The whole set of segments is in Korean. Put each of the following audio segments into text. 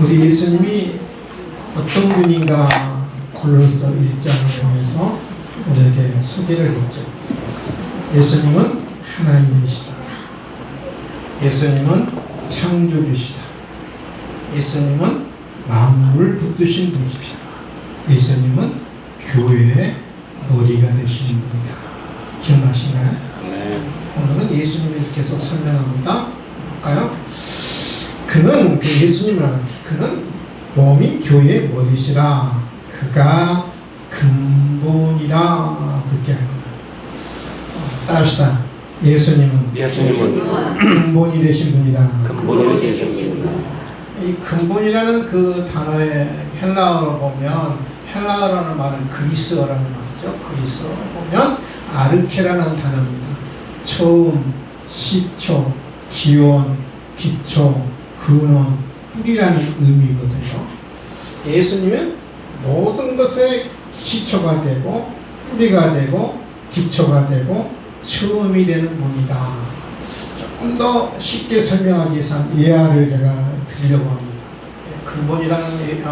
우리 예수님이 어떤 분인가 골로새 1장을 통해서 우리에게 소개를 했죠. 예수님은 하나님이시다. 예수님은 창조주시다. 예수님은 만물을 붙드신 분이시다. 예수님은 교회의 머리가 되시는 분이다. 기억나시나요? 네. 오늘은 예수님에서 계속 설명합니다. 볼까요? 그는, 그 예수님은 그는 몸이 교회의 머리시라. 그가 근본이라. 그렇게 합니다. 따라합시다. 예수님은 근본이 되신 분이다. 근본이 되신 분이다. 이 근본이라는 그 단어의 헬라어로 보면, 헬라어라는 말은 그리스어라는 말이죠. 그리스어로 보면 아르케라는 단어입니다. 처음, 시초, 기원, 기초, 근원, 뿌리라는 의미거든요. 예수님은 모든 것의 시초가 되고 뿌리가 되고 기초가 되고 처음이 되는 분이다. 조금 더 쉽게 설명하기 위해서 예화를 제가 드리려고 합니다. 근본이라는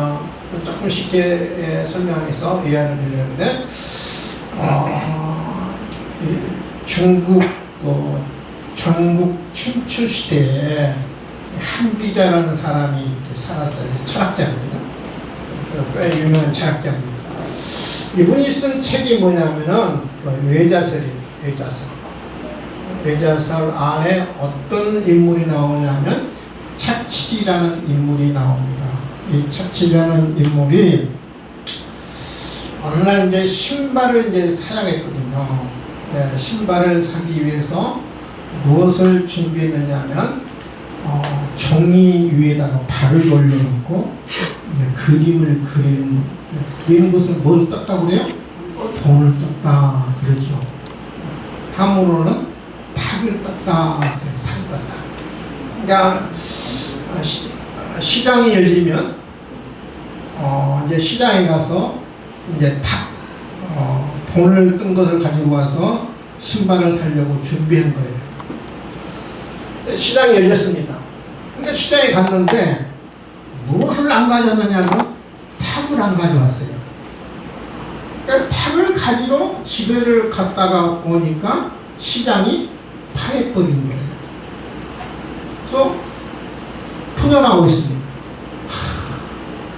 조금 쉽게 설명해서 예화를 드리려는데, 중국 전국 춘추 시대에 한비자라는 사람이 살았어요. 철학자입니다. 꽤 유명한 철학자입니다. 이분이 쓴 책이 뭐냐면은 외자설이에요. 외자설 안에 어떤 인물이 나오냐면 차칠이라는 인물이 나옵니다. 이 차칠이라는 인물이 어느 날 이제 신발을 이제 사양했거든요. 네, 신발을 사기 위해서 무엇을 준비했느냐면 종이 위에다가 발을 걸려놓고 그림을 그리는 것을 뭘 떴다고 그래요? 돈을 떴다 그러죠. 함으로는 탁을 떴다 그래요. 탁을 떴다. 그러니까 시장이 열리면 이제 시장에 가서 이제 탁 돈을 뜬 것을 가지고 와서 신발을 사려고 준비한 거예요. 시장이 열렸습니다. 근데 시장에 갔는데 무엇을 안 가져왔느냐면 탁을 안 가져왔어요. 그러니까 탁을 가지러 집에를 갔다가 오니까 시장이 파해버린 거예요. 그래서 푸념하고 있습니다.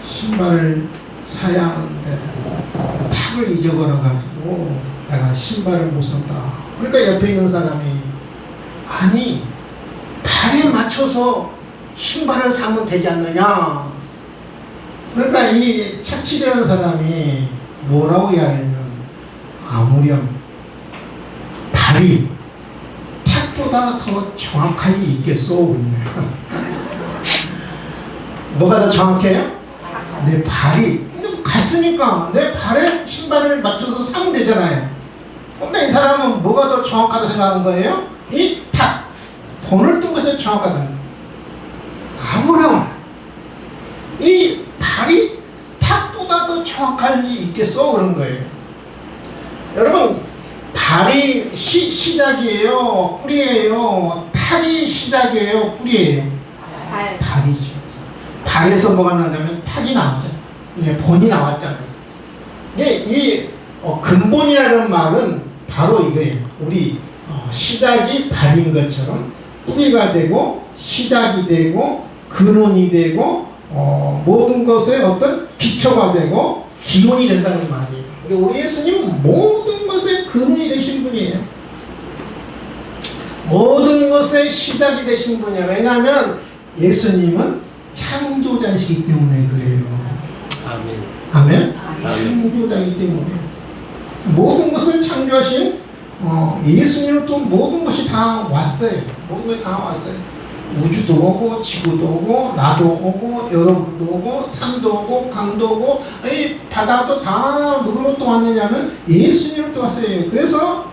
신발을 사야 하는데 탁을 잊어버려가지고 내가 신발을 못 산다. 그러니까 옆에 있는 사람이 아니 발에 맞춰서 신발을 사면 되지 않느냐. 그러니까 이 차칠이라는 사람이 뭐라고 이야기하냐면 아무렴 발이 탁보다 더 정확하게 있겠소. 뭐가 더 정확해요? 내 발이 갔으니까 내 발에 신발을 맞춰서 사면 되잖아요. 근데 이 사람은 뭐가 더 정확하다고 생각한 거예요? 이 탁 본을 뜬 것이 정확하다. 아무렴 이 발이 탁보다 더 정확할 리 있겠어 그런 거예요. 여러분 발이 시작이에요? 뿌리예요? 탁이 시작이에요? 뿌리예요? 발이죠. 발에서 뭐가 나냐면 탁이 나왔잖아요. 본이 나왔잖아요. 이 근본이라는 말은 바로 이거예요. 우리 시작이 발인 것처럼 뿌리가 되고 시작이 되고 근원이 되고 모든 것의 어떤 기초가 되고 기본이 된다는 말이에요. 우리 예수님은 모든 것의 근원이 되신 분이에요. 모든 것의 시작이 되신 분이에요. 왜냐하면 예수님은 창조자이시기 때문에 그래요. 아멘. 아멘? 창조자이기 때문에 모든 것을 창조하신 예수님은 또 모든 것이 다 왔어요. 모든 것이 다 왔어요. 우주도 오고 지구도 오고 나도 오고 여러분도 오고 산도 오고 강도 오고 이 바다도 다 누구로 또 왔느냐면 예수님으로 또 왔어요. 그래서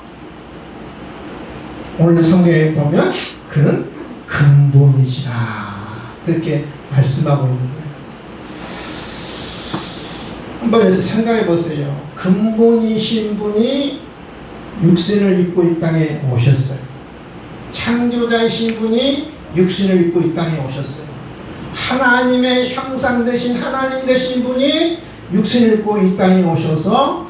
오늘 성경에 보면 그는 근본이시라 그렇게 말씀하고 있는 거예요. 한번 생각해 보세요. 근본이신 분이 육신을 입고 이 땅에 오셨어요. 창조자이신 분이 육신을 입고 이 땅에 오셨어요. 하나님의 형상 되신 하나님 되신 분이 육신을 입고 이 땅에 오셔서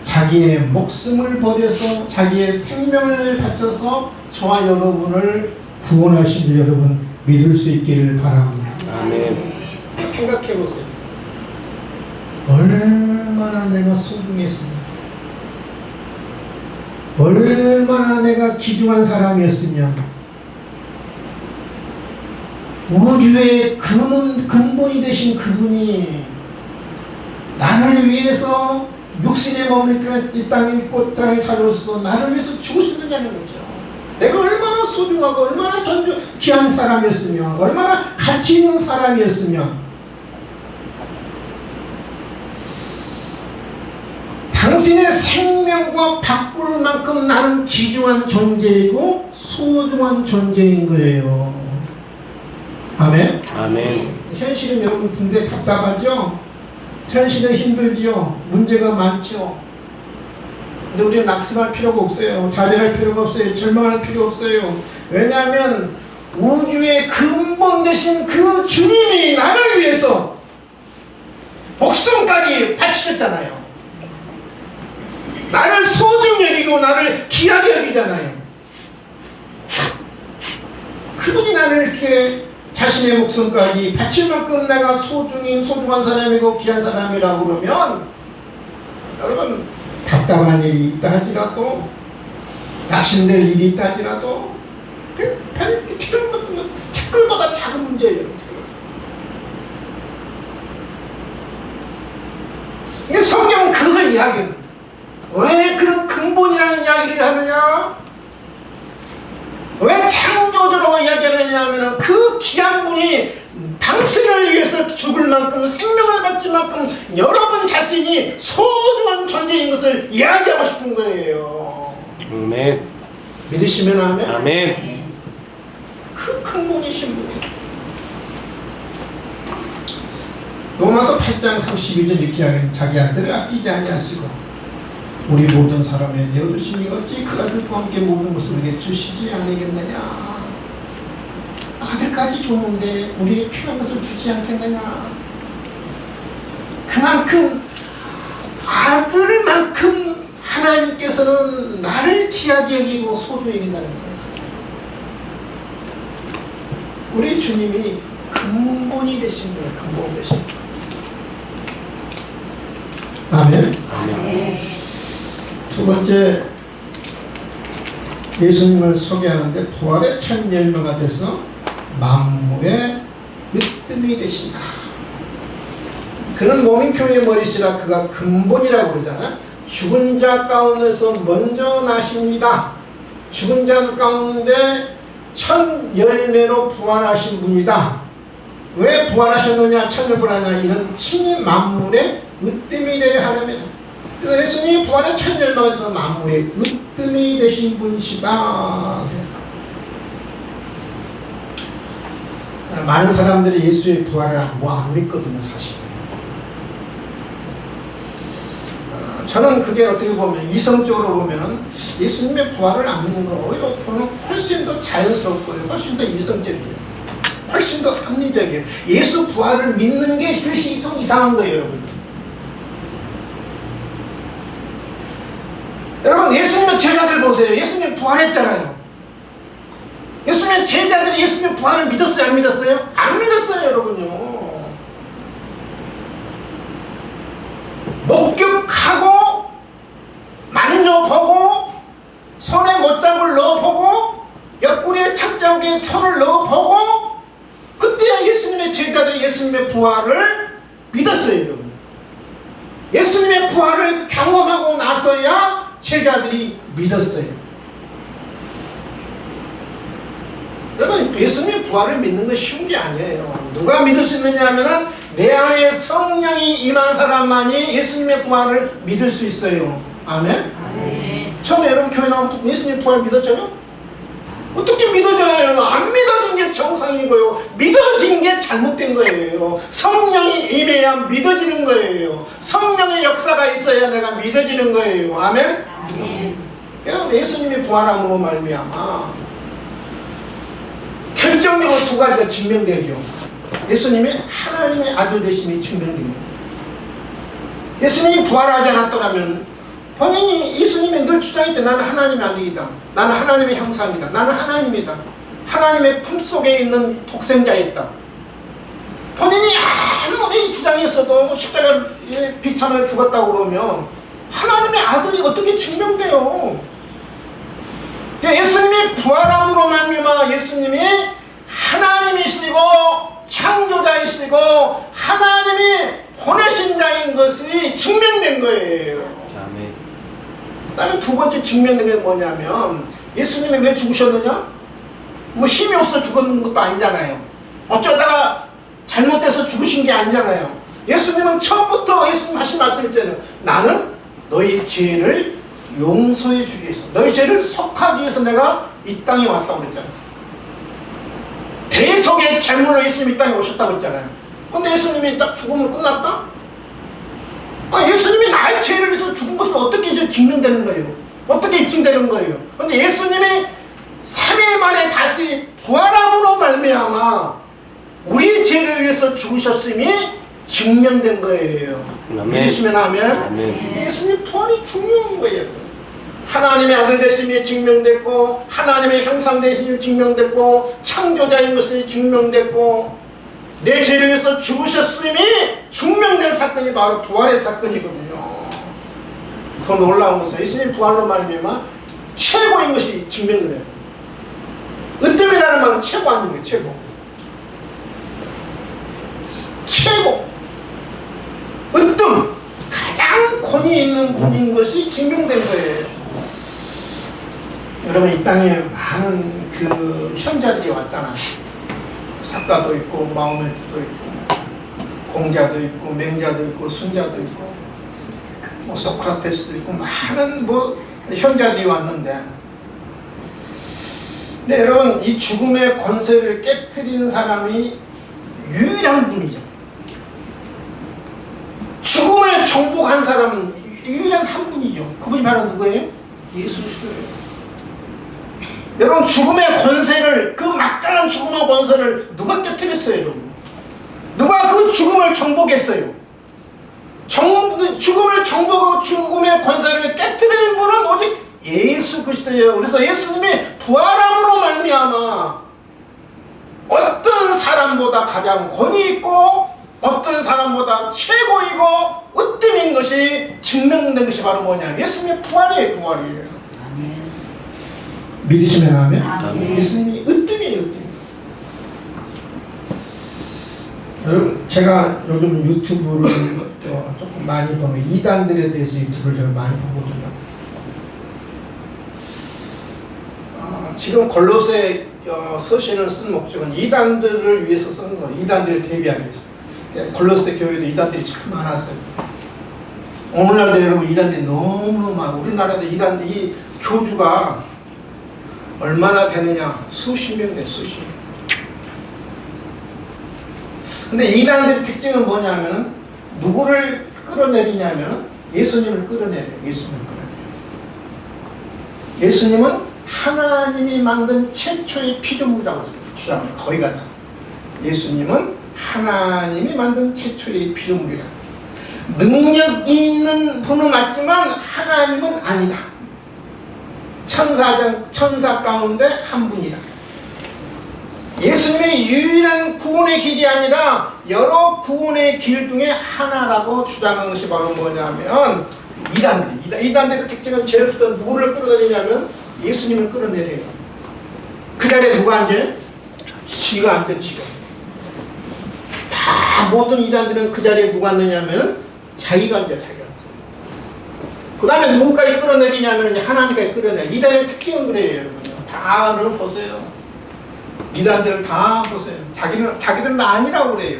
자기의 목숨을 버려서 자기의 생명을 바쳐서 저와 여러분을 구원하신 줄 여러분 믿을 수 있기를 바랍니다. 아멘. 생각해 보세요. 얼마나 내가 소중했으면, 얼마나 내가 귀중한 사람이었으면, 우주의 근본이 되신 그분이 나를 위해서 육신에 머무니까 이 땅에 꽃장에 살아서 나를 위해서 죽으셨느냐는 거죠. 내가 얼마나 소중하고 얼마나 귀한 사람이었으면, 얼마나 가치 있는 사람이었으면, 당신의 생명과 바꿀 만큼 나는 귀중한 존재이고 소중한 존재인 거예요. 아멘? 아멘. 현실은 여러분 근데 답답하죠? 현실은 힘들지요? 문제가 많죠? 근데 우리는 낙심할 필요가 없어요. 좌절할 필요가 없어요. 절망할 필요 없어요. 왜냐하면 우주의 근본 되신 그 주님이 나를 위해서 목숨까지 바치셨잖아요. 나를 소중히 여기고 나를 귀하게 여기잖아요. 그분이 나를 이렇게 자신의 목숨까지 바칠 만큼 내가 소중한 사람이고 귀한 사람이라고 그러면 여러분 답답한 일이 있다 할지라도 낙심될 일이 있다 할지라도 별 티끌보다 작은 문제예요. 근데 성경은 그것을 이야기해요. 왜 그런 근본이라는 이야기를 하느냐? 왜 창조주라고 이야기하느냐 하면 그 귀한 분이 당신을 위해서 죽을 만큼 생명을 바칠 만큼 여러분 자신이 소중한 존재인 것을 이야기하고 싶은 거예요. 아멘. 믿으시면 아멘. 아멘. 그 근본이신 분이 로마서 8장 32절 이렇게 하는 자기 아들을 아끼지 아니하시고 우리 모든 사람의 내어주시니 어찌 그 아들과 함께 모든 것을 우리에게 주시지 아니겠느냐. 아들까지 줬는데 우리의 필요한 것을 주지 않겠느냐. 그만큼 아들만큼 하나님께서는 나를 귀하게 여기고 소중히 여긴다는 거예요. 우리 주님이 근본이 되신 거예요. 근본 되신 거예요. 아멘. 아멘. 두 번째, 예수님을 소개하는데 부활의 첫 열매가 돼서 만물의 으뜸이 되신다. 그는 모민교회의 머리시라 그가 근본이라고 그러잖아요. 죽은 자 가운데서 먼저 나십니다. 죽은 자 가운데 첫 열매로 부활하신 분이다. 왜 부활하셨느냐, 첫 열매하냐, 이런 친히 만물의 으뜸이 되려 하려면, 그래서 예수님이 부활의 첫 열매가 돼서 만물의 으뜸이 되신 분이시다. 많은 사람들이 예수의 부활을 안 믿거든요, 사실. 저는 그게 어떻게 보면 이성적으로 보면 예수님의 부활을 안 믿는 건 오히려 훨씬 더 자연스럽고요, 훨씬 더 이성적이에요, 훨씬 더 합리적이에요. 예수 부활을 믿는 게 그것이 이상한 거예요, 여러분. 여러분, 예수님의 제자들 보세요. 예수님 부활했잖아요. 예수님의 제자들이 예수님의 부활을 믿었어요, 안 믿었어요? 안 믿었어요, 여러분요. 목격하고 만져보고 손에 못잡을 넣어보고 옆구리에 착자국에 손을 넣어보고 그때야 예수님의 제자들이 예수님의 부활을 믿었어요, 여러분. 예수님의 부활을 경험하고 나서야 제자들이 믿었어요. 여러분, 예수님의 부활을 믿는 건 쉬운 게 아니에요. 누가 믿을 수 있느냐 하면은 내 안에 성령이 임한 사람만이 예수님의 부활을 믿을 수 있어요. 아멘? 아멘. 처음에 여러분 교회 나오면 예수님의 부활을 믿었잖아요? 어떻게 믿어져요, 여러분? 안 믿어진 게 정상이고요, 믿어진 게 잘못된 거예요. 성령이 임해야 믿어지는 거예요. 성령의 역사가 있어야 내가 믿어지는 거예요. 아멘? 아멘. 여러분, 예수님의 부활함으로 말미암아 결정적으로 두 가지가 증명되죠. 예수님이 하나님의 아들 되심이 증명됩니다. 예수님이 부활하지 않았더라면 본인이 예수님이 늘 주장했죠. 나는 하나님의 아들이다. 나는 하나님의 형상이다. 나는 하나님이다. 하나님의 품속에 있는 독생자였다. 본인이 아무리 주장했어도 십자가에 비참하게 죽었다고 그러면 하나님의 아들이 어떻게 증명돼요? 예수님이 부활함으로 말미암아 예수님이 하나님이시고 창조자이시고 하나님이 보내신 자인 것이 증명된 거예요. 아멘. 그 다음에 두 번째 증명된 게 뭐냐면 예수님이 왜 죽으셨느냐? 뭐 힘이 없어 죽은 것도 아니잖아요. 어쩌다가 잘못돼서 죽으신 게 아니잖아요. 예수님은 처음부터 예수님 하신 말씀 있잖아요. 나는 너희 죄를 용서해 주기 위해서, 너희 죄를 속하기 위해서 내가 이 땅에 왔다고 그랬잖아요. 대속의 제물로 예수님이 이 땅에 오셨다고 그랬잖아요. 근데 예수님이 딱 죽음으로 끝났다? 예수님이 나의 죄를 위해서 죽은 것은 어떻게 이제 증명되는 거예요? 어떻게 입증되는 거예요? 근데 예수님이 3일 만에 다시 부활함으로 말미암아 우리의 죄를 위해서 죽으셨음이 증명된 거예요. 아멘. 믿으시면 아멘. 아멘. 예수님 부활이 중요한 거예요. 하나님의 아들 되심이 증명됐고 하나님의 형상 되심이 증명됐고 창조자인 것이 증명됐고 내 죄를 위해서 죽으셨음이 증명된 사건이 바로 부활의 사건이거든요. 더 놀라운 것은 예수님 부활로 말미암아 최고인 것이 증명돼요. 으뜸이라는 말은 최고 아닙니까? 최고. 최고. 으뜸. 가장 권위 있는 분인 것이 증명된 거예요. 여러분 이 땅에 많은 그 현자들이 왔잖아요. 사과도 있고 마호메트도 있고 공자도 있고 맹자도 있고 순자도 있고 뭐 소크라테스도 있고 많은 뭐 현자들이 왔는데, 근데 여러분 이 죽음의 권세를 깨트리는 사람이 유일한 분이죠. 죽음을 정복한 사람은 유일한 한 분이죠. 그분이 바로 누구예요? 예수 그리스도예요. 여러분 죽음의 권세를, 그 막강한 죽음의 권세를 누가 깨트렸어요? 여러분? 누가 그 죽음을 정복했어요? 죽음을 정복하고 죽음의 권세를 깨트리는 분은 오직 예수 그리스도예요. 그래서 예수님이 부활함으로 말미암아 어떤 사람보다 가장 권위 있고 어떤 사람보다 최고이고 으뜸인 것이 증명된 것이 바로 뭐냐? 예수님의 부활이에요. 부활이에요. 아멘. 믿으시면 아멘. 아멘. 예수님이 으뜸이에요. 으뜸. 여러분 제가 요즘 유튜브를 조금 많이 보면 이단들에 대해서 유튜브를 제가 많이 보거든요. 지금 골로새 서신을 쓴 목적은 이단들을 위해서 쓴 거예요. 이단들을 대비하기 위해서. 골로새 교회도 이단들이 참 많았어요. 오늘날도 여러분 이단들이 너무 많아요. 우리나라도 이단, 이 교주가 얼마나 되느냐? 수십 명 돼, 수십 명. 근데 이단들의 특징은 뭐냐면 누구를 끌어내리냐면 예수님을 끌어내려요. 예수님을 끌어내려요. 예수님은 하나님이 만든 최초의 피조물이라고 주장해요. 거의 다. 예수님은 하나님이 만든 최초의 피조물이라. 능력이 있는 분은 맞지만 하나님은 아니다. 천사 가운데 한 분이다. 예수님의 유일한 구원의 길이 아니라 여러 구원의 길 중에 하나라고 주장한 것이 바로 뭐냐면 이단들의 특징은 제일부터 누구를 끌어내리냐면 예수님을 끌어내려요. 그 자리에 누가 앉아요? 지가 앉아. 지가. 다 모든 이단들은 그 자리에 누가 앉느냐면 자기가 앉아. 자기가. 그 다음에 누구까지 끌어내리냐면 하나님까지 끌어내려. 이단의 특징은 그래요. 여러분. 다 여러분 보세요. 이단들을 다 보세요. 자기들은 아니라고 그래요.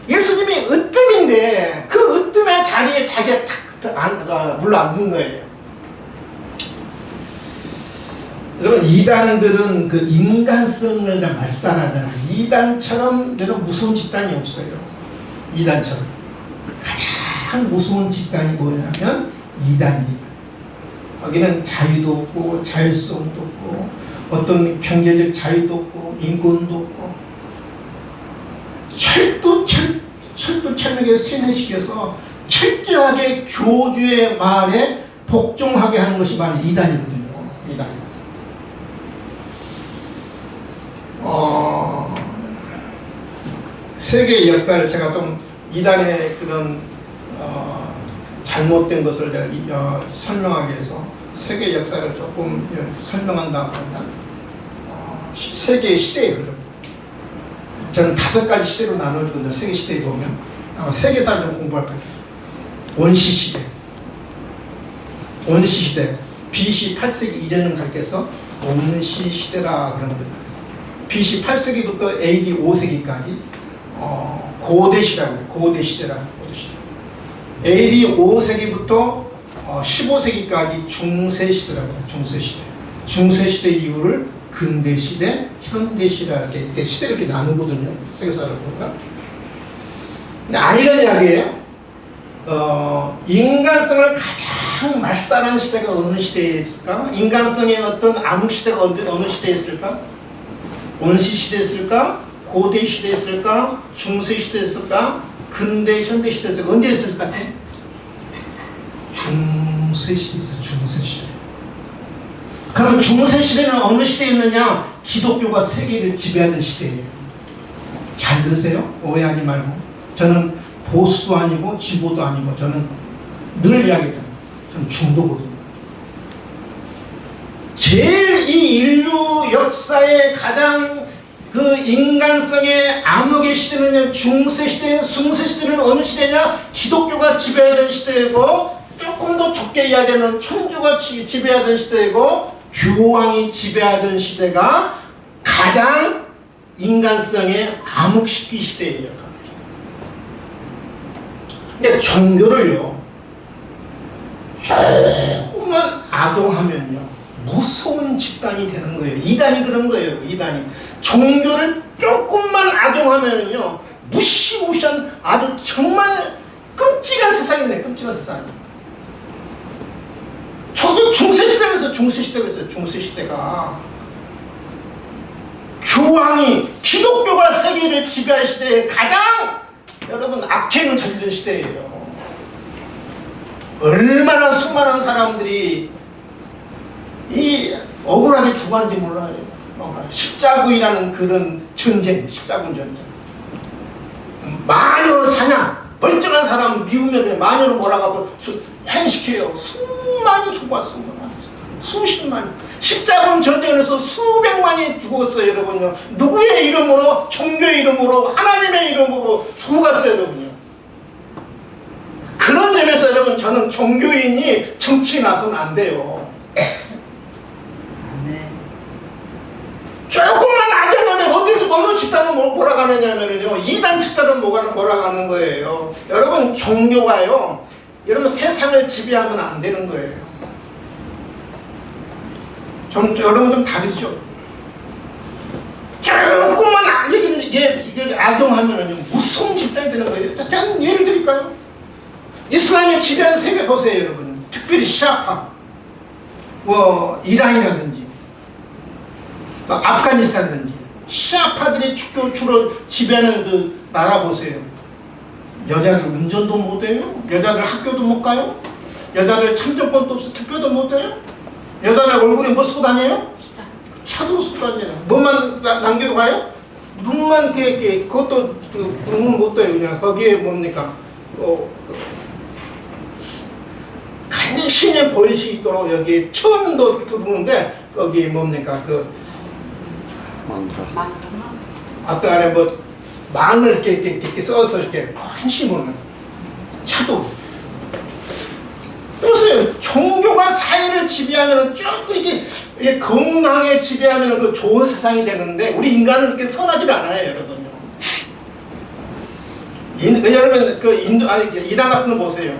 예수님이 으뜸인데 그 으뜸의 자리에 자기가 탁 물러앉는 거예요. 여러분 이단들은 그 인간성을 다 말살하잖아. 이단처럼 내가 무서운 집단이 없어요. 이단처럼 가장 무서운 집단이 뭐냐면 이단이에요. 여기는 자유도 없고 자율성도 없고 어떤 경제적 자유도 없고 인권도 없고 철두철미하게 세뇌시켜서 철저하게 교주의 말에 복종하게 하는 것이 바로 이단이거든요. 이단. 세계의 역사를 제가 좀 이단의 그런 잘못된 것을 제가 설명하기 위해서 세계 역사를 조금 설명한다고 하면 세계의 시대의 흐름. 저는 5가지 시대로 나눠주거든요. 세계 시대에 보면 세계사를 좀 공부할 거예요. 원시 시대, 원시 시대, BC 8세기 이전을 가리켜서 원시 시대라 그런 겁니다. BC 8세기부터 AD 5세기까지 고대 시대라고 해요. 고대 시대라고 해요. 고대 시대. AD 5세기부터 15세기까지 중세 시대라고 해요. 중세 시대. 중세 시대 이후를 근대 시대, 현대 시대 이렇게 시대를 이렇게 나누거든요. 세계사를 보면. 근데 아니란 이야기예요. 인간성을 가장 말살한 시대가 어느 시대에 있을까? 인간성의 어떤 암흑 시대가 어느 시대에 있을까? 원시 시대에 있을까? 고대 시대에 있을까? 중세 시대에 있을까? 근대, 현대 시대에 있을까? 언제 있을 것 같아? 중세 시대에 있어. 중세 시대. 그럼 중세 시대는 어느 시대에 있느냐? 기독교가 세계를 지배하던 시대예요. 잘 들으세요. 오해하지 말고. 저는 보수도 아니고 진보도 아니고 저는 늘 이야기해요. 저는 중도거든요. 제일 이 인류 역사의 가장 그 인간성의 암흑의 시대는 중세 시대, 중세 시대는 어느 시대냐? 기독교가 지배하던 시대이고 조금 더 좁게 이야기하면 천주가 지배하던 시대이고 교황이 지배하던 시대가 가장 인간성의 암흑시기 시대예요. 근데 종교를요 조금만 악용하면요 무서운 집단이 되는 거예요. 이단이 그런 거예요. 이단이 종교를 조금만 악용하면요 무시무시한 아주 정말 끔찍한 세상이 되네. 끔찍한 세상이. 저도 중세시대에서 중세시대가 있어요. 중세시대가 교황이 기독교가 세계를 지배할 시대에 가장 여러분 악행을 저지른 시대예요. 얼마나 수많은 사람들이 이 억울하게 죽었는지 몰라요. 십자군이라는 그런 전쟁, 십자군 전쟁. 마녀 사냥, 멀쩡한 사람 미우면 마녀로 몰아가고 행시켜요. 수많이 죽었어. 수십만이. 십자군 전쟁에서 수백만이 죽었어요. 여러분요. 누구의 이름으로? 종교의 이름으로, 하나님의 이름으로 죽어갔어요. 여러분요. 그런 점에서 여러분 저는 종교인이 정치에 나서는 안 돼요. 조금만 악용하면 어느 집단은 몰아가느냐면요 이단 집단은 몰아가는 거예요. 여러분 종교가요 여러분 세상을 지배하면 안 되는 거예요. 여러분 좀 다르죠. 조금만 이게 악용하면 무서운 집단이 되는 거예요. 제가 예를 드릴까요? 이슬람이 지배하는 세계 보세요. 여러분 특별히 시아파 이란이라든지 아프가니스탄이라든지 시아파들이 주로 지배하는 그 나라 보세요. 여자들 운전도 못해요. 여자들 학교도 못 가요. 여자들 참정권도 없어. 투표도 못해요. 여자들 얼굴에 뭐 쓰고 다녀요? 차도 쓰고 다녀요. 뭐만 남기고 가요? 눈만 그것도 눈은 못 떠요. 그냥 거기에 뭡니까? 간신히 보일 수 있도록 여기 천도 들어오는데 거기 뭡니까? 앞에 안에 망을 이렇게 써서 이렇게 한시 보는 차도. 보세요. 종교가 사회를 지배하면 조금 이렇게 건강하게 지배하면 그 좋은 세상이 되는데 우리 인간은 그렇게 선하지 않아요, 여러분요. 여러분 이란 같은 거 보세요.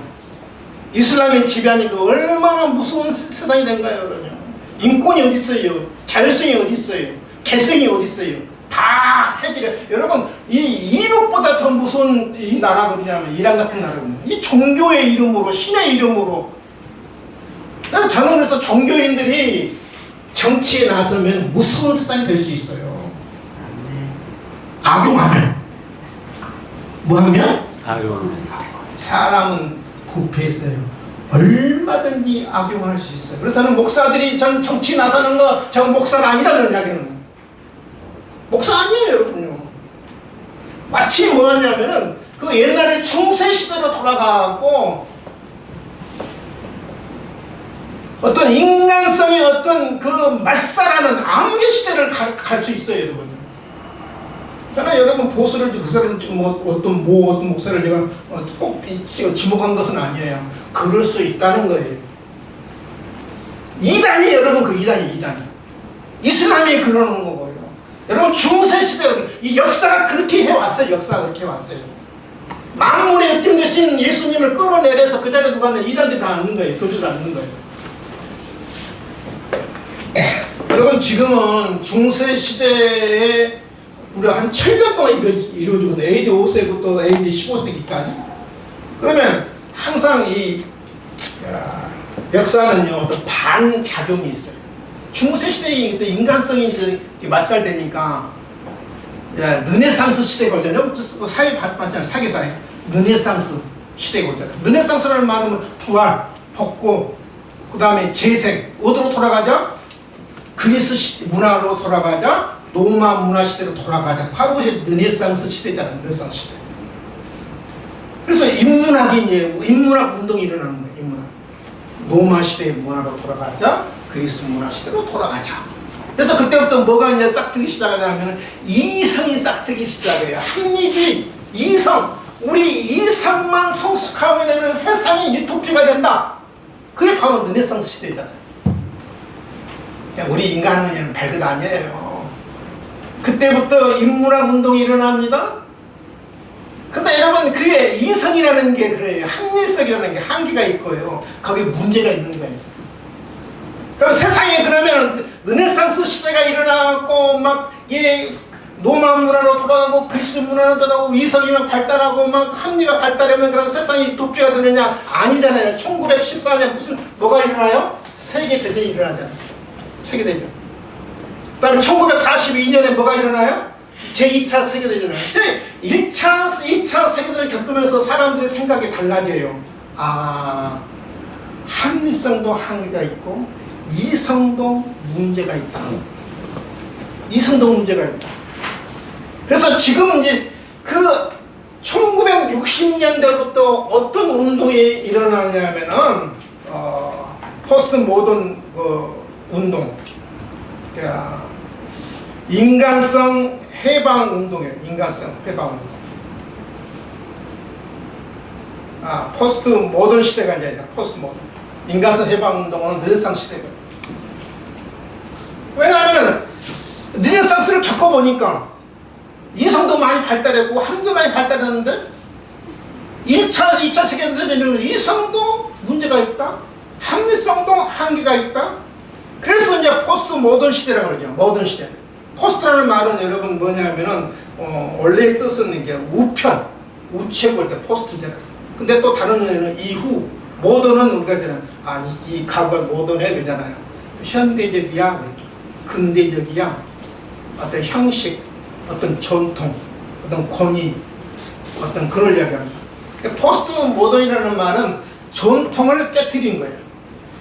이슬람이 지배하니까 얼마나 무서운 세상이 된가요, 여러분요. 인권이 어디 있어요? 자율성이 어디 있어요? 개성이 어디 있어요? 다 해결해. 여러분 이륙보다 더 무서운 이 나라가 어디냐면 이란 같은 나라거든요. 이 종교의 이름으로 신의 이름으로. 그래서 저는 종교인들이 정치에 나서면 무서운 세상이 될 수 있어요. 악용하면. 뭐하면? 악용. 사람은 부패했어요. 얼마든지 악용할 수 있어요. 그래서 저는 목사들이 전 정치 나서는 거 저 목사가 아니라는 이야기는 목사 아니에요, 여러분요. 마치 뭐냐면은 그 옛날에 중세 시대로 돌아가고 어떤 인간성이 어떤 그 말살하는 암흑의 시대를 갈 수 있어요, 여러분. 저는 여러분 보수를 그 사람 지금 어떤 목사를 제가 꼭 지목한 것은 아니에요. 그럴 수 있다는 거예요. 이단이 여러분 그 이단이. 이슬람이 그러는 거고요. 여러분 중세 시대 이 역사가 그렇게 해왔어요. 역사가 그렇게 해왔어요. 만물의 어떤 대신 예수님을 끌어내려서 그 자리에 누가 있는 이단들이 다 앉는 거예요. 교주들 앉는 거예요. 여러분 지금은 중세 시대에 우리가 한 7년 동안 이루어지거든요. AD 5세부터 AD 15세기까지. 그러면 항상 이 역사는요 어떤 반작용이 있어요. 중세 시대에 인간성이 이제 말살되니까 르네상스 시대가 오잖아요. 사회 봤잖아요. 사계사에 르네상스 시대가 오잖아요. 르네상스라는 말은 부활, 복고, 그 다음에 재생, 어디로 돌아가죠? 그리스 문화로 돌아가자, 로마 문화 시대로 돌아가자. 바로 이제 르네상스 시대잖아요. 르네상스 시대. 그래서 인문학이 이제 인문학 운동이 일어나는 거예요. 인문학. 로마 시대의 문화로 돌아가자, 그리스 문화 시대로 돌아가자. 그래서 그때부터 뭐가 이제 싹트기 시작하냐면 이성이 싹트기 시작해요. 합리주의, 이성. 우리 이성만 성숙하면 세상이 유토피가 된다. 그게 바로 르네상스 시대잖아요. 우리 인간은 별것 아니에요. 그때부터 인문학 운동이 일어납니다. 근데 여러분 그게 이성이라는 게 그래요. 합리성이라는 게 한계가 있고요. 거기에 문제가 있는 거예요. 그럼 세상에 그러면 르네상스 시대가 일어나고 막 로마 문화로 돌아가고 그리스 문화로 돌아가고 이성이 막 발달하고 막 합리가 발달하면 그럼 세상이 유토피아가 되느냐? 아니잖아요. 1914년 무슨 뭐가 일어나요? 세계대전이 일어나잖아요. 세계대전. 그 다음에 1942년에 뭐가 일어나요? 제2차 세계대전을. 제1차, 2차 세계대전을 겪으면서 사람들의 생각이 달라져요. 합리성도 한계가 있고 이성도 문제가 있다. 이성도 문제가 있다. 그래서 지금 이제 그 1960년대부터 어떤 운동이 일어나냐면은 포스트 모던 운동, 그러니까 인간성 해방 운동이에요. 인간성 해방 운동. 포스트 모던 시대가 이제 아니라 포스트 모던. 인간성 해방 운동은 르네상스 시대거든요. 왜냐하면 르네상스를 겪어보니까 이성도 많이 발달했고 합리도 많이 발달했는데 1차, 2차 세계대전에는 이성도 문제가 있다. 합리성도 한계가 있다. 그래서 이제 포스트 모던 시대라고 그러죠. 모던 시대. 포스트라는 말은 여러분 뭐냐면은 원래의 뜻은 이게 우편, 우체국 할 때 포스트잖아요. 근데 또 다른 의미는 이후. 모던은 우리가 이제는 이 가구가 모던해 그러잖아요. 현대적이야, 근대적이야. 어떤 형식, 어떤 전통, 어떤 권위, 어떤 그걸 이야기합니다. 포스트 모던이라는 말은 전통을 깨트리는 거예요.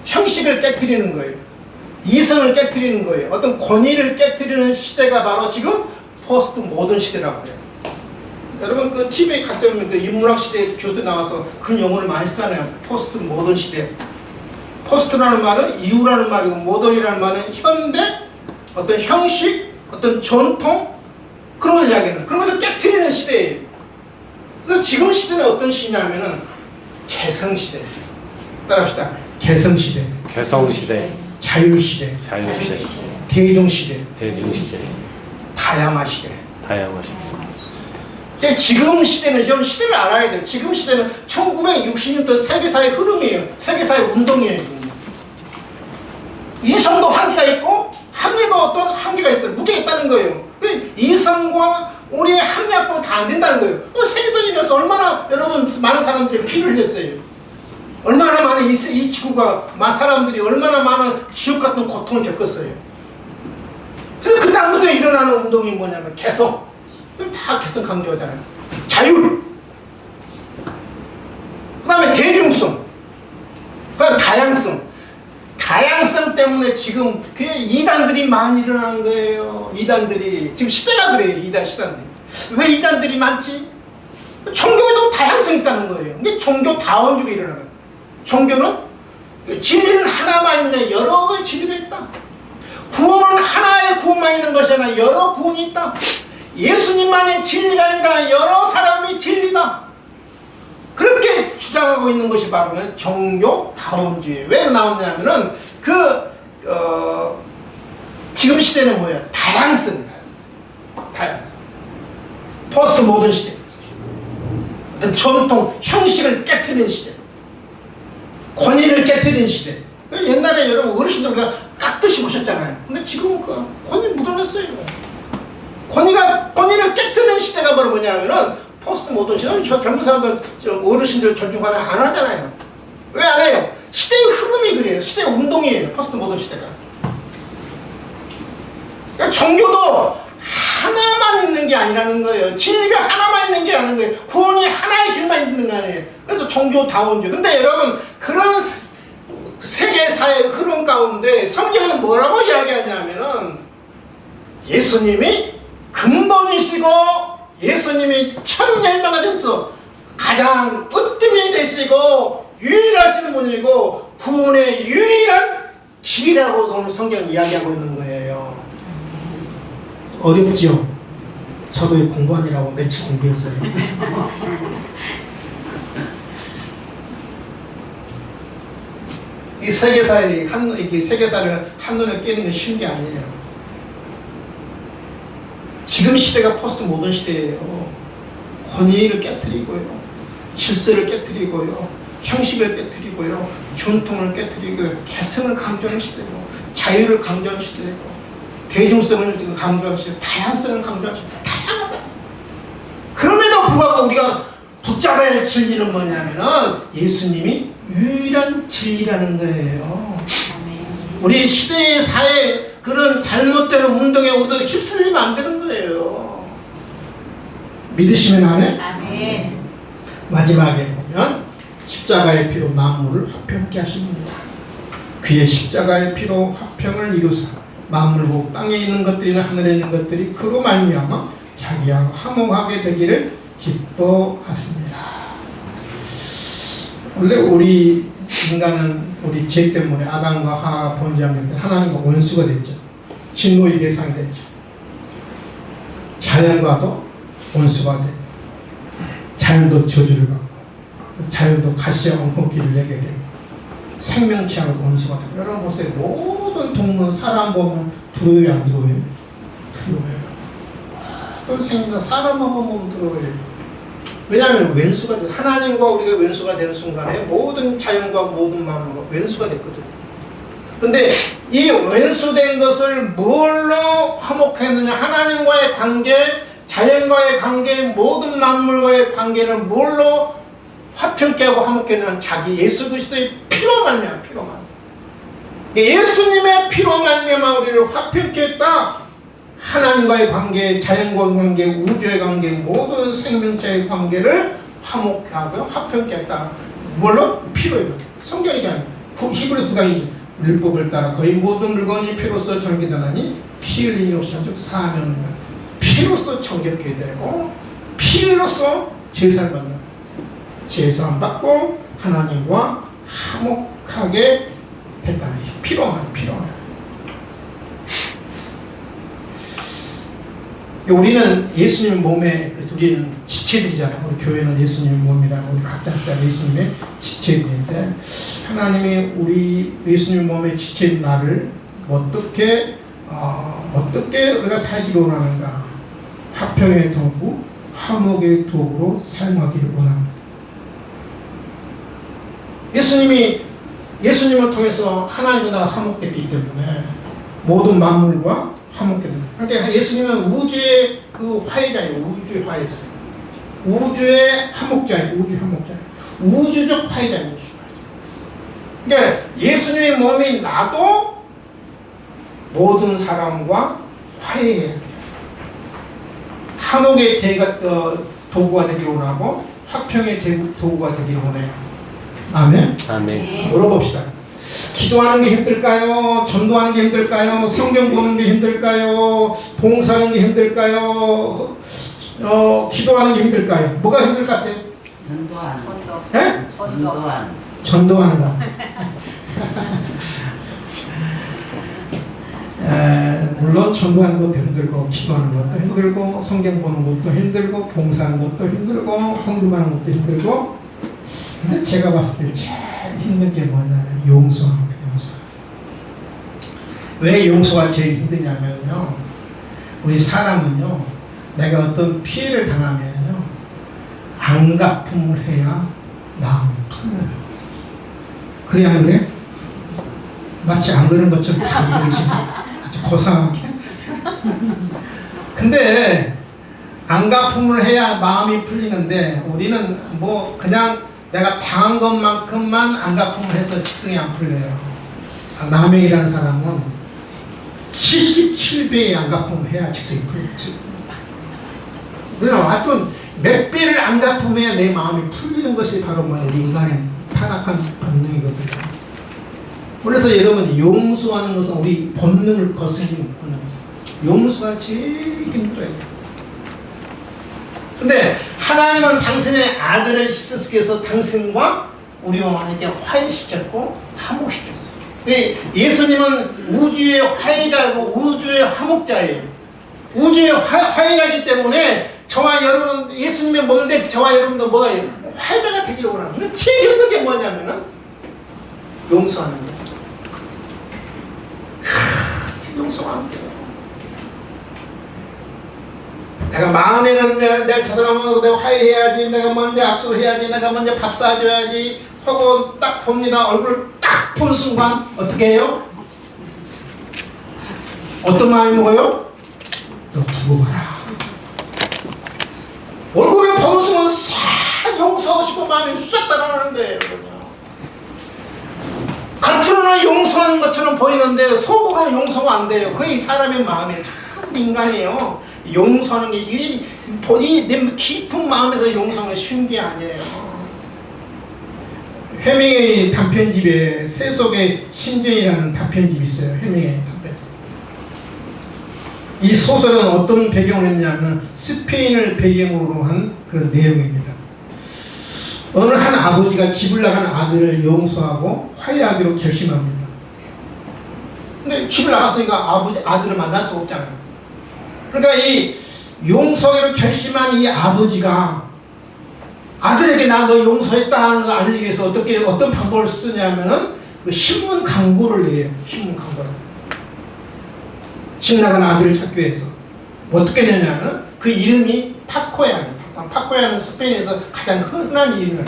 형식을 깨트리는 거예요. 이성을 깨트리는 거예요. 어떤 권위를 깨트리는 시대가 바로 지금 포스트 모던 시대라고 해요. 여러분 그 TV에 가끔 그 인문학 시대 교수 나와서 그 용어를 많이 쓰잖아요. 포스트 모던 시대. 포스트라는 말은 이후라는 말이고 모던이라는 말은 현대, 어떤 형식, 어떤 전통 그런 걸 이야기하는 그런 것을 깨트리는 시대예요. 그래서 지금 시대는 어떤 시냐면은 개성시대. 따라합시다. 개성시대. 개성시대. 자유시대. 자유시대. 대중시대. 대중시대. 다양화시대. 다양화시대. 지금 시대는 좀 시대를 알아야 돼요. 지금 시대는 1960년대 세계사의 흐름이에요. 세계사의 운동이에요. 이성도 한계가 있고 합리도 어떤 한계가 있고 무게가 있다는 거예요. 이성과 우리의 합리학과는 다 안 된다는 거예요. 세계대전이면서 얼마나 여러분 많은 사람들이 피를 흘렸어요. 얼마나 많은 이 지구가 사람들이 얼마나 많은 지옥 같은 고통을 겪었어요. 그래서 그 다음부터 일어나는 운동이 뭐냐면 개성. 다 개성 강조하잖아요. 자율. 그 다음에 대중성. 그 다음에 다양성. 다양성 때문에 지금 그 이단들이 많이 일어나는 거예요. 이단들이. 지금 시대가 그래요. 시단들이. 왜 이단들이 많지? 종교에도 다양성이 있다는 거예요. 근데 종교다원주가 일어나는 거예요. 종교는 진리는 하나만 있는데 여러 가지 진리가 있다. 구원은 하나의 구원만 있는 것이 아니라 여러 구원이 있다. 예수님만의 진리가 아니라 여러 사람이 진리다. 그렇게 주장하고 있는 것이 바로 종교다원주의예요. 왜 나오냐면은 지금 시대는 뭐예요? 다양성이다. 다양성. 포스트 모던 시대. 전통 형식을 깨트리는 시대. 권위를 깨트리는 시대. 옛날에 여러분 어르신들 우리가 깍듯이 보셨잖아요. 근데 지금은 그 권위 묻어났어요. 권위를 깨트리는 시대가 바로 뭐냐면은 포스트 모던 시대. 저 젊은 사람들, 어르신들 존중하는 안 하잖아요. 왜 안 해요? 시대의 흐름이 그래요. 시대의 운동이에요. 포스트 모던 시대가. 그러니까 종교도 하나만 있는 게 아니라는 거예요. 진리가 하나만 있는 게 아니라는 거예요. 구원이 하나의 길만 있는 거 아니에요. 그래서 종교다원주의. 근데 여러분 그런 세계사의 흐름 가운데 성경은 뭐라고 이야기하냐면은 예수님이 근본이시고 예수님이 첫 열매가 가장 으뜸이 되시고 유일하신 분이고 구원의 유일한 길이라고 오늘 성경은 이야기하고 있는 거예요. 어렵지요? 저도 공부하느라고 며칠 공부했어요. 이 세계사를 한눈에 깨는 게 쉬운 게 아니에요. 지금 시대가 포스트 모던 시대예요. 권위를 깨트리고요, 질서를 깨트리고요, 형식을 깨트리고요, 전통을 깨트리고요, 개성을 강조하는 시대고, 자유를 강조하는 시대고, 대중성을 강조하는 시대, 다양성을 강조하는 시대. 다양하다. 그럼에도 불구하고 우리가 붙잡아야 할 진리는 뭐냐면은 예수님이 유일한 진리라는 거예요. 우리 시대의 사회 그런 잘못된 운동에 우리도 휩쓸리면 안 되는 거예요. 믿으시면 안 해? 아멘. 마지막에 보면 십자가의 피로 만물을 화평케 하십니다. 그의 십자가의 피로 화평을 이루사 만물고 땅에 있는 것들이나 하늘에 있는 것들이 그로 말미암아 자기와 화목하게 되기를 기뻐하십니다. 원래 우리 인간은 우리 죄 때문에 아담과 하와 번제하면 하나님과 원수가 됐죠. 진노의 대상이 됐죠. 자연과도 원수가 되고 자연도 저주를 받고 자연도 가시와 엉겅퀴를 내게 되고 생명체하고 원수가 되고. 여러분 보세요. 모든 동물 사람 보면 두려워요 안 두려워요? 두려워요. 어떤 생명 사람만 보면 두려워요. 왜냐하면 왼수가 돼. 하나님과 우리가 왼수가 되는 순간에 모든 자연과 모든 만물과 왼수가 됐거든요. 근데 이 왼수된 것을 뭘로 화목했느냐? 하나님과의 관계, 자연과의 관계, 모든 만물과의 관계를 뭘로 화평케 하고 화목했느냐? 자기 예수 그리스도의 피로 말미암아, 피로 말미암아. 예수님의 피로 말미암아 우리를 화평케 했다. 하나님과의 관계, 자연과의 관계, 우주의 관계, 모든 생명체의 관계를 화목케 하고 화평케 했다. 뭘로? 피로예요. 성경이 아니에요. 히브리서 9장이죠. 율법을 따라 거의 모든 물건이 피로써 정결되나니 피 흘림이 없이 즉 사하면 피로써 정결케 되고 피로써 제사를 받는 거예요. 제사 받고 하나님과 화목하게 됐다는 피로만. 우리는 예수님 몸에, 우리는 지체들이잖아요. 우리 교회는 예수님 몸이라 우리 각자 예수님의 지체들인데 하나님이 우리 예수님 몸의 지체인 나를 어떻게 우리가 살기를 원하는가? 화평의 도구, 화목의 도구로 사용하기를 원합니다. 예수님을 통해서 하나님과 화목됐기 때문에 모든 만물과 화목게 됩니다. 그러니까 예수님은 우주의 그 화해자예요. 우주의 화해자예요. 우주의 화목자예요. 우주적 화해자예요. 그러니까 예수님의 몸이 나도 모든 사람과 화해해야 돼요. 화목의 도구가 되기를 원하고 화평의 도구가 되기를 원해요. 아멘? 아멘. 물어봅시다. 기도하는 게 힘들까요? 전도하는 게 힘들까요? 성경 보는 게 힘들까요? 봉사하는 게 힘들까요? 기도하는 게 힘들까요? 뭐가 힘들 것 같아요? 전도하는 거. 예? 전도하는 전도하는 거. 물론 전도하는 것도 힘들고 기도하는 것도 힘들고 성경 보는 것도 힘들고 봉사하는 것도 힘들고 헌금하는 것도 힘들고, 근데 제가 봤을 때 제일 힘든 게 뭐냐면 용서하는 거예요. 용서. 왜 용서가 제일 힘드냐면요, 우리 사람은요, 내가 어떤 피해를 당하면요 안갚음을 해야 마음이 풀려요. 그래 안 그래? 마치 안 그런 것처럼 얘기하지. 아주 고상하게. 근데 안갚음을 해야 마음이 풀리는데, 우리는 뭐 그냥 내가 당한 것만큼만 안갚음을 해서 직성이 안 풀려요. 남행이라는 사람은 77배의 안갚음을 해야 직성이 풀리지. 우리는 하여튼 몇 배를 안갚음해야 내 마음이 풀리는 것이 바로 우리 인간의 타락한 본능이거든요. 그래서 여러분, 용서하는 것은 우리 본능을 거스리는 본능이에요. 용서가 제일 힘들어요. 근데 하나님은 당신의 아들을 희생시켜서 당신과 우리와 하나님께 화해시켰고 화목시켰어요. 예수님은 우주의 화해자고 우주의 화목자예요. 우주의 화해자이기 때문에 저와 여러분, 예수님의 몸 대신 저와 여러분도 뭐예요? 화해자가 되기를 원하는. 근데 제일 힘든 게 뭐냐면은 용서하는 거예요. 용서가 안 돼요. 내가 마음에는 내가 저 사람하고 내가 화해해야지, 내가 먼저 악수해야지, 내가 먼저 밥 사줘야지 하고 딱 봅니다. 얼굴 딱 본 순간 어떻게 해요? 어떤 마음이 먹어요? 너 두고 봐라. 얼굴을 보는 순간 싹 용서하고 싶은 마음이 싹 따라가는 거예요. 겉으로는 용서하는 것처럼 보이는데 속으로는 용서가 안 돼요. 그게 사람의 마음이 참 민감해요. 용서하는 게 본인이 내 깊은 마음에서 용서하는 게 쉬운 게 아니에요. 해밍웨이 단편집에 새 속의 신전이라는 단편집이 있어요. 해밍웨이 단편. 이 소설은 어떤 배경을 했냐면 스페인을 배경으로 한 그런 내용입니다. 어느 한 아버지가 집을 나간 아들을 용서하고 화해하기로 결심합니다. 근데 집을 나갔으니까 아들을 만날 수가 없잖아요. 그러니까 이 용서하기로 결심한 이 아버지가 아들에게 나 너 용서했다는 걸 알리기 위해서 어떤 방법을 쓰냐면은 그 신문 광고를 내요. 신문 광고를. 집 나간 아들을 찾기 위해서. 어떻게 내냐면 그 이름이 파코야예요. 파코야는 스페인에서 가장 흔한 이름이에요.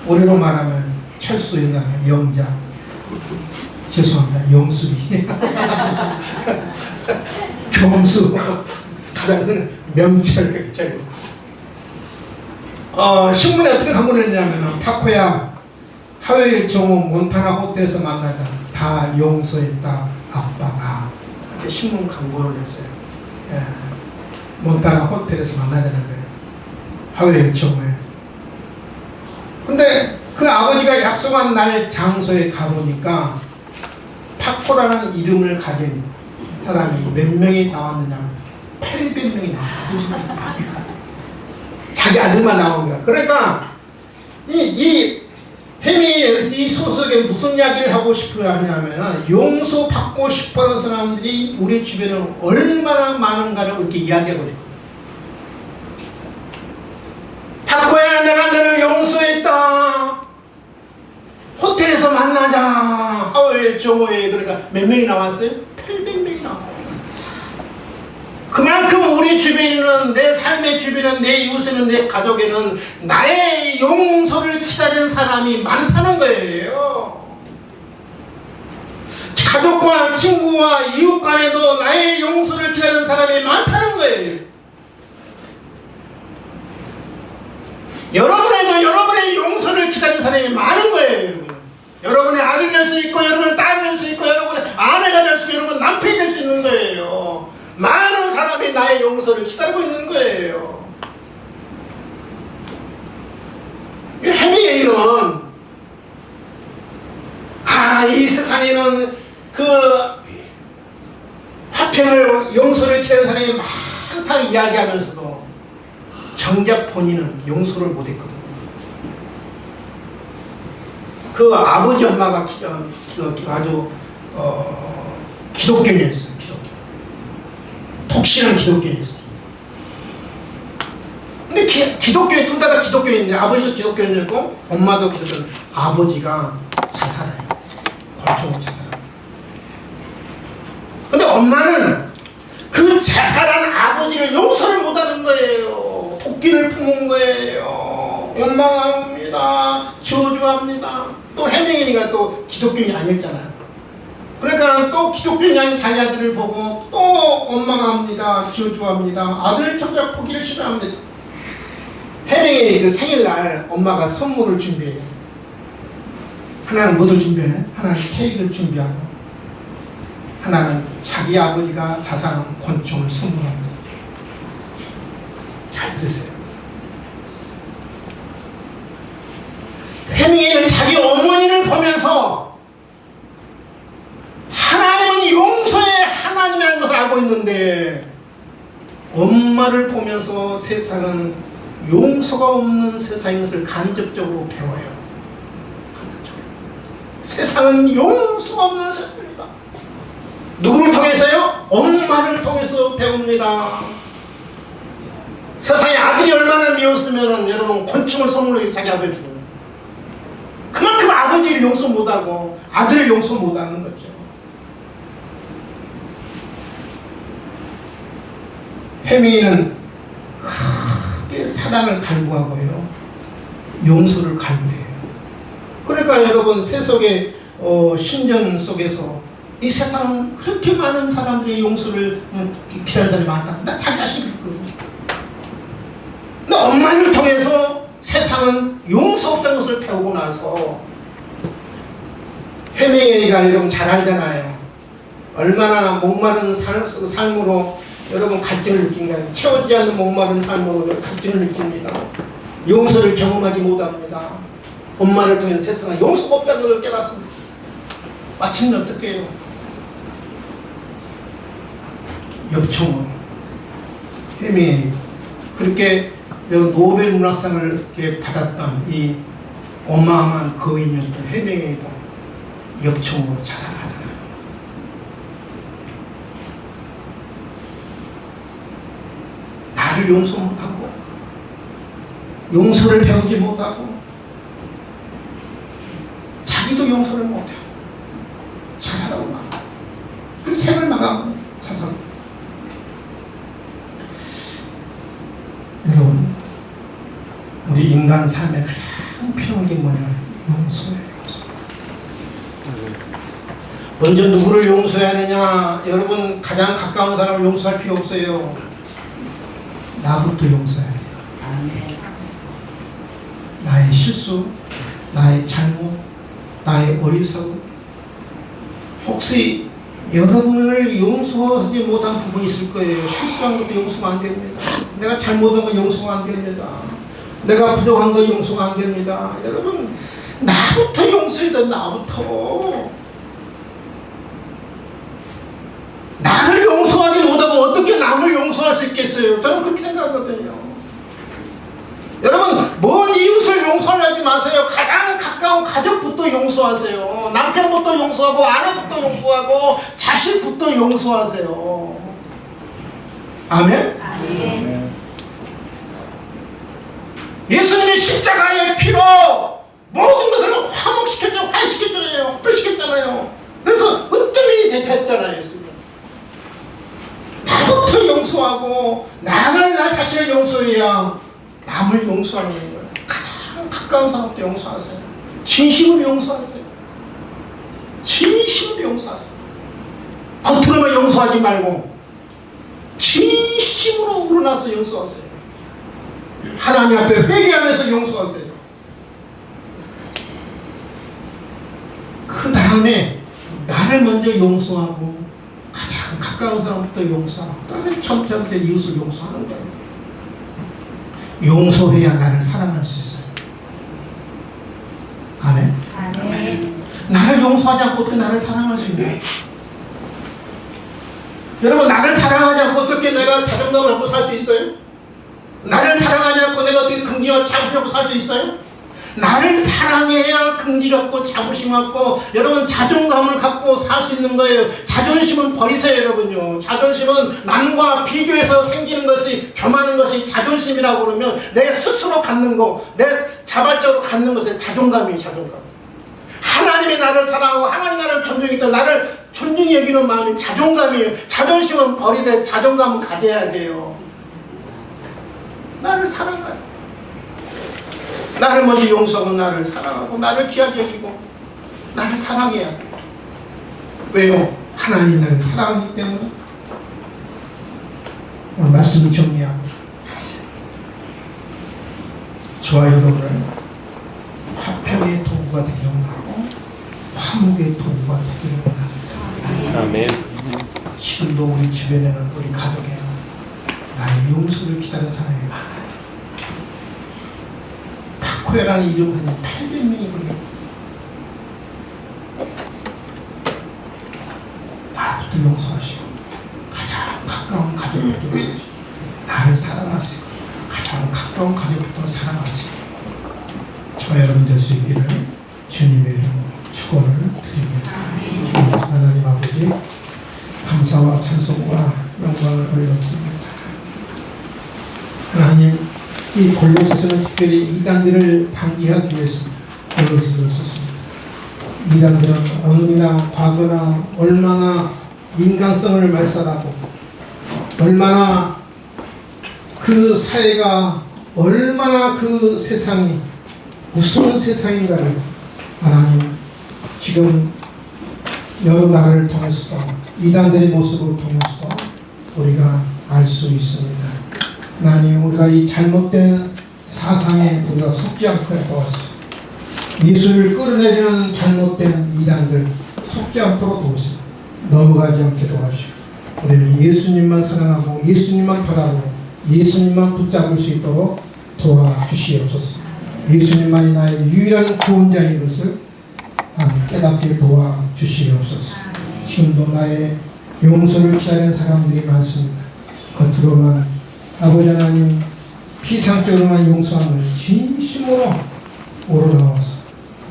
우리로 말하면 철수인가 영자. 죄송합니다. 영수비. 경수. 가장 흔한 명철. 신문에 어떻게 광고를 했냐면 파코야, 하웨이 정오 몬타나 호텔에서 만나자. 다 용서했다 아빠가. 이렇게 신문 광고를 했어요. 예. 몬타나 호텔에서 만나자는 거예요. 하웨이 정오에. 근데 그 아버지가 약속한 날 장소에 가보니까 파코라는 이름을 가진 사람이 몇 명이 나왔느냐? 800명이 나왔어요. 자기 아들만 나온 거야. 그러니까 이 해미 소설에 무슨 이야기를 하고 싶어 하냐면 용서받고 싶어하는 사람들이 우리 주변에 얼마나 많은가를 이렇게 이야기하고 있거든. 파코야, 내가 너를 용서했다. 호텔에서 만나자. 하웨이 정오에. 그러니까 몇 명이 나왔어요? 800명이 나왔어요. 그만큼 우리 주변에는, 내 삶의 주변에는, 내 이웃에는, 내 가족에는 나의 용서를 기다리는 사람이 많다는 거예요. 가족과 친구와 이웃 간에도 나의 용서를 기다리는 사람이 많다는 거예요. 여러분에도 여러분의 용서를 기다리는 사람이 많은 거예요. 여러분. 될 수 있고, 여러분 딸이 될 수 있고, 여러분 아내가 될 수 있고, 여러분 남편이 될 수 있는 거예요. 많은 사람이 나의 용서를 기다리고 있는 거예요. 헤밍웨이는 이 세상에는 그 화평을 용서를 기다리는 사람이 많다고 이야기하면서도 정작 본인은 용서를 못했거든요. 그 아버지 엄마가 아주 기독교인이었어요. 독실한 기독교인이었어요. 근데 기독교인 둘 다 기독교인인데 아버지도 기독교인이었고 엄마도 기독교인. 아버지가 자살해요. 권총으로 자살해요. 근데 엄마는 그 자살한 아버지를 용서를 못하는 거예요. 도끼를 품은 거예요. 원망합니다. 저주합니다. 또 헤밍웨이가 또 기독교인이 아니었잖아요. 그러니까 또 기독교인이 아닌 자기 아들을 보고 또 원망합니다. 저주합니다. 아들 정작 보기를 싫어합니다. 헤밍웨이 그 생일날 엄마가 선물을 준비해요. 하나는 뭐를 준비해? 하나는 케이크를 준비하고 하나는 자기 아버지가 자살한 권총을 선물합니다. 잘 들으세요. 헤밍웨이는 자기 어머니를 보면서 하나님은 용서의 하나님이라는 것을 알고 있는데 엄마를 보면서 세상은 용서가 없는 세상인 것을 간접적으로 배워요. 간접적으로. 세상은 용서가 없는 세상입니다. 누구를 통해서요? 엄마를 통해서 배웁니다. 세상에 아들이 얼마나 미웠으면 여러분 권총을 선물로 자기 아버지 주고 그만큼 아버지를 용서 못하고 아들을 용서 못하는 거죠. 헤밍웨이는 크게 사랑을 갈구하고요 용서를 갈구해요. 그러니까 여러분 세속의 신전 속에서 이 세상은 그렇게 많은 사람들이 용서를 기다리는 사람이 많다. 나 자기 자신을 그렇거든요. 근데 엄마를 통해서 세상은 용서 없다는 것을 배우고 나서 헤밍웨이가 여러분 잘 알잖아요. 얼마나 목마른 삶으로 여러분 갈증을 느낀가요? 채워지지 않는 목마른 삶으로 갈증을 느낍니다. 용서를 경험하지 못합니다. 엄마를 통해서 세상은 용서가 없다는 것을 깨닫습니다. 마침내 어떻게 해요? 엽총으로 헤밍웨이 그렇게 노벨 문학상을 받았던 이 어마어마한 거인이었던 헤밍웨이가 엽총으로 자살하잖아요. 나를 용서 못하고 용서를 배우지 못하고 자기도 용서를 못해요. 자살하고 막 그래서 생을 막아고 자살. 여러분 우리 인간 삶에 가장 필요한 게 뭐냐? 용서예요. 용서. 먼저 누구를 용서해야 하느냐? 여러분 가장 가까운 사람을 용서할 필요 없어요. 나부터 용서해야 돼요. 나의 실수, 나의 잘못, 나의 어리석음. 혹시 여러분을 용서하지 못한 부분이 있을 거예요. 실수한 것도 용서가 안 됩니다. 내가 잘못한 건 용서가 안 됩니다. 내가 부족한 건 용서가 안 됩니다. 여러분 나부터 용서해야 돼. 나부터. 나를 용서하지 못하고 어떻게 남을 용서할 수 있겠어요? 저는 그렇게 생각하거든요. 여러분 먼 이웃을 용서하지 마세요. 가장 가까운 가족부터 용서하세요. 남편부터 용서하고 아내부터 용서하고 자식부터 용서하세요. 아멘? 아멘. 예수님이 십자가의 피로 모든 것을 화목시켰잖아요. 화해시켰잖아요. 화폐시켰잖아요. 그래서 으뜸이 됐잖아요. 예수님. 나부터 용서하고 나는 나 자신을 용서해야 남을 용서하는 거예요. 가장 가까운 사람부터 용서하세요. 진심으로 용서하세요. 진심으로 용서하세요. 겉으로만 용서하지 말고 진심으로 우러나서 용서하세요. 하나님 앞에 회개하면서 용서하세요. 그 다음 때문에 나를 먼저 용서하고 가장 가까운 사람부터 용서하고 그다음에 점점 이웃을 용서하는 거예요. 용서해야 나를 사랑할 수 있어요. 아멘. 나를 용서하지 않고 어떻게 나를 사랑할 수 있나요? 여러분, 나를 사랑하지 않고 어떻게 내가 자존감을 갖고 살 수 있어요? 나를 사랑하지 않고 내가 어떻게 긍지와 자부심 갖고 살 수 있어요? 나를 사랑해야 긍지롭고 자부심 갖고 여러분 자존감을 갖고 살 수 있는 거예요. 자존심은 버리세요, 여러분요. 자존심은 남과 비교해서 생기는 것이, 겸하는 것이 자존심이라고 그러면 내 스스로 갖는 거, 내 자발적으로 갖는 것이 자존감이에요, 자존감. 하나님이 나를 사랑하고 하나님 나를 존중했다, 나를 존중히 여기는 마음이 자존감이에요. 자존심은 버리되 자존감은 가져야 돼요. 나를 사랑하요. 나를 먼저 용서하고 나를 사랑하고 나를 귀하게 여기고 나를 사랑해야 돼. 왜요? 하나님 나를 사랑하기 때문에. 오늘 말씀을 정리하고 저와 여러분을 화평의 도구가 되기를 원하고 화목의 도구가 되기를 원합니다. 아멘. 지금도 우리 주변에는, 우리 가족에는 나의 용서를 기다리는 사람이 많아요. 파코야라는 이름 가진 800명이 그래요. 나부터 용서하시고 가장 가까운 가족부터 용서하시고 나를 사랑하시고 가장 가까운 가족부터 사랑하시고 저와 여러분 될 수 있기를 주님의 이름으로 축원을 드립니다. 하나님 아버지, 감사와 찬송과 영광을 올려드립니다. 하나님, 이 골로새서는 특별히 이단들을 방지하기 위해서 골로새서를 썼습니다. 이단들은 오늘이나 과거나 얼마나 인간성을 말살하고 얼마나 그 사회가 얼마나 그 세상이 무서운 세상인가를 하나님 지금 여러 나라를 통해서도 이단들의 모습을 통해서도 우리가 알 수 있습니다. 하나님, 우리가 이 잘못된 사상에 우리가 속지 않고 도와주시고 예수를 끌어내리는 잘못된 이단들 속지 않도록 도와주시고 넘어가지 않게 도와주시고 우리는 예수님만 사랑하고 예수님만 바라보고 예수님만 붙잡을 수 있도록 도와주시옵소서. 예수님만이 나의 유일한 구원자인 것을 깨닫게 도와주시옵소서. 지금도 나의 용서를 기다리는 사람들이 많습니다. 겉으로만 아버지 하나님 피상적으로만 용서하는 진심으로 우러나와서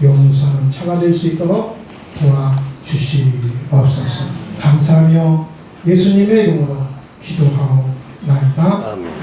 용서하는 차가 될 수 있도록 도와주시옵소서. 감사하며 예수님의 이름으로 기도하고 나이다. 아멘.